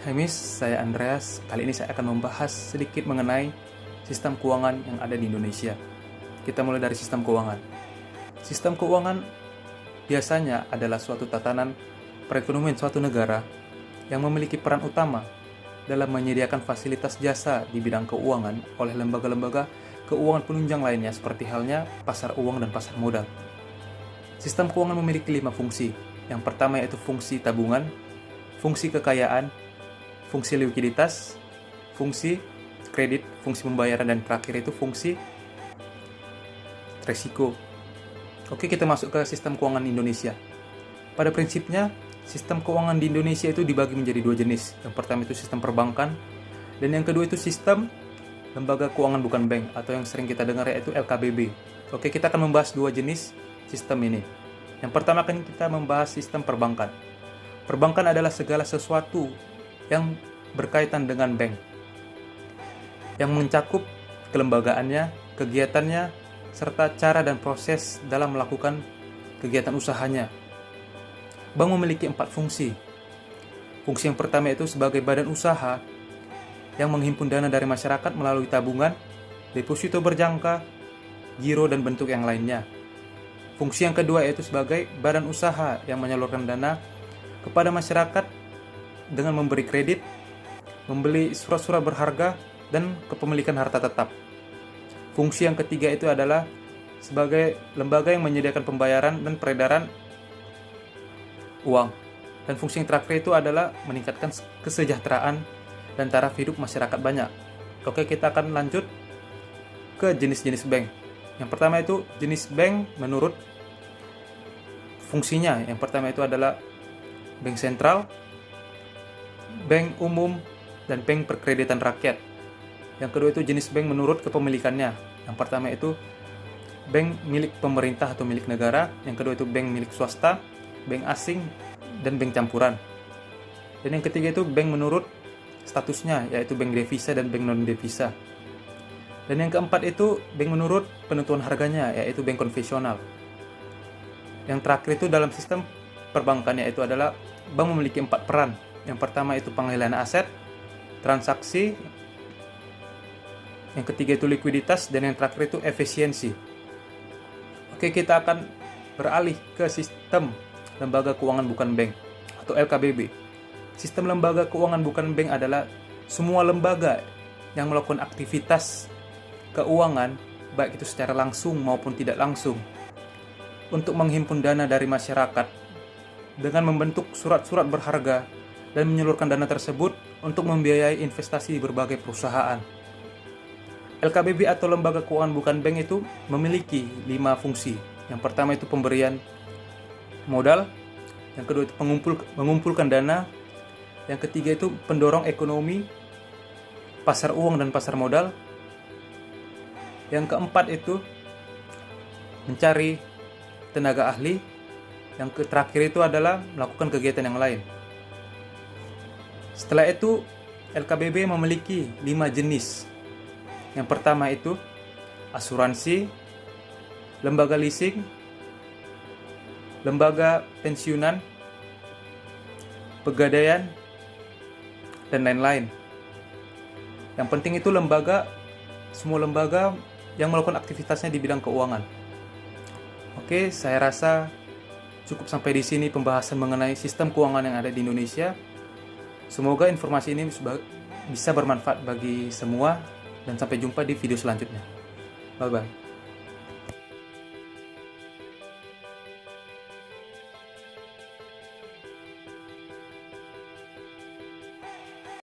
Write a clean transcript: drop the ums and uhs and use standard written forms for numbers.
Hai Miss, saya Andreas. Kali ini saya akan membahas sedikit mengenai sistem keuangan yang ada di Indonesia. Kita mulai dari sistem keuangan. Sistem keuangan biasanya adalah suatu tatanan perekonomian suatu negara yang memiliki peran utama dalam menyediakan fasilitas jasa di bidang keuangan oleh lembaga-lembaga keuangan penunjang lainnya seperti halnya pasar uang dan pasar modal. Sistem keuangan memiliki 5 fungsi. Yang pertama yaitu fungsi tabungan, fungsi kekayaan, fungsi likuiditas, fungsi kredit, fungsi pembayaran, dan terakhir itu fungsi resiko. Oke, kita masuk ke sistem keuangan Indonesia. Pada prinsipnya, sistem keuangan di Indonesia itu dibagi menjadi 2 jenis. Yang pertama itu sistem perbankan, dan yang kedua itu sistem lembaga keuangan bukan bank, atau yang sering kita dengar yaitu LKBB. Oke, kita akan membahas 2 jenis sistem ini. Yang pertama akan kita membahas sistem perbankan. Perbankan adalah segala sesuatu yang berkaitan dengan bank, yang mencakup kelembagaannya, kegiatannya, serta cara dan proses dalam melakukan kegiatan usahanya. Bank memiliki 4 fungsi. Fungsi yang pertama itu sebagai badan usaha yang menghimpun dana dari masyarakat melalui tabungan, deposito berjangka, giro, dan bentuk yang lainnya. Fungsi yang kedua yaitu sebagai badan usaha yang menyalurkan dana kepada masyarakat dengan memberi kredit, membeli surat-surat berharga, dan kepemilikan harta tetap. Fungsi yang ketiga itu adalah sebagai lembaga yang menyediakan pembayaran dan peredaran uang. Dan fungsi yang terakhir itu adalah meningkatkan kesejahteraan dan taraf hidup masyarakat banyak. Oke, kita akan lanjut ke jenis-jenis bank. Yang pertama itu jenis bank menurut fungsinya. Yang pertama itu adalah bank sentral, bank umum, dan bank perkreditan rakyat. Yang kedua itu jenis bank menurut kepemilikannya. Yang pertama itu bank milik pemerintah atau milik negara. Yang kedua itu bank milik swasta, bank asing, dan bank campuran. Dan yang ketiga itu bank menurut statusnya, yaitu bank devisa dan bank non-devisa. Dan yang keempat itu bank menurut penentuan harganya, yaitu bank konvensional. Yang terakhir itu dalam sistem perbankan, yaitu adalah bank memiliki 4 peran. Yang pertama itu pengendalian aset, transaksi, yang ketiga itu likuiditas, dan yang terakhir itu efisiensi. Oke, kita akan beralih ke sistem lembaga keuangan bukan bank atau LKBB. Sistem lembaga keuangan bukan bank adalah semua lembaga yang melakukan aktivitas keuangan, baik itu secara langsung maupun tidak langsung, untuk menghimpun dana dari masyarakat dengan membentuk surat-surat berharga dan menyalurkan dana tersebut untuk membiayai investasi di berbagai perusahaan. LKBB atau lembaga keuangan bukan bank itu memiliki 5 fungsi. Yang pertama itu pemberian modal, yang kedua itu mengumpulkan dana, yang ketiga itu pendorong ekonomi, pasar uang dan pasar modal, yang keempat itu mencari tenaga ahli, yang terakhir itu adalah melakukan kegiatan yang lain. Setelah itu, LKBB memiliki 5 jenis. Yang pertama itu asuransi, lembaga leasing, lembaga pensiunan, pegadaian, dan lain-lain. Yang penting itu semua lembaga yang melakukan aktivitasnya di bidang keuangan. Oke, saya rasa cukup sampai di sini pembahasan mengenai sistem keuangan yang ada di Indonesia. Semoga informasi ini bisa bermanfaat bagi semua, dan sampai jumpa di video selanjutnya. Bye-bye.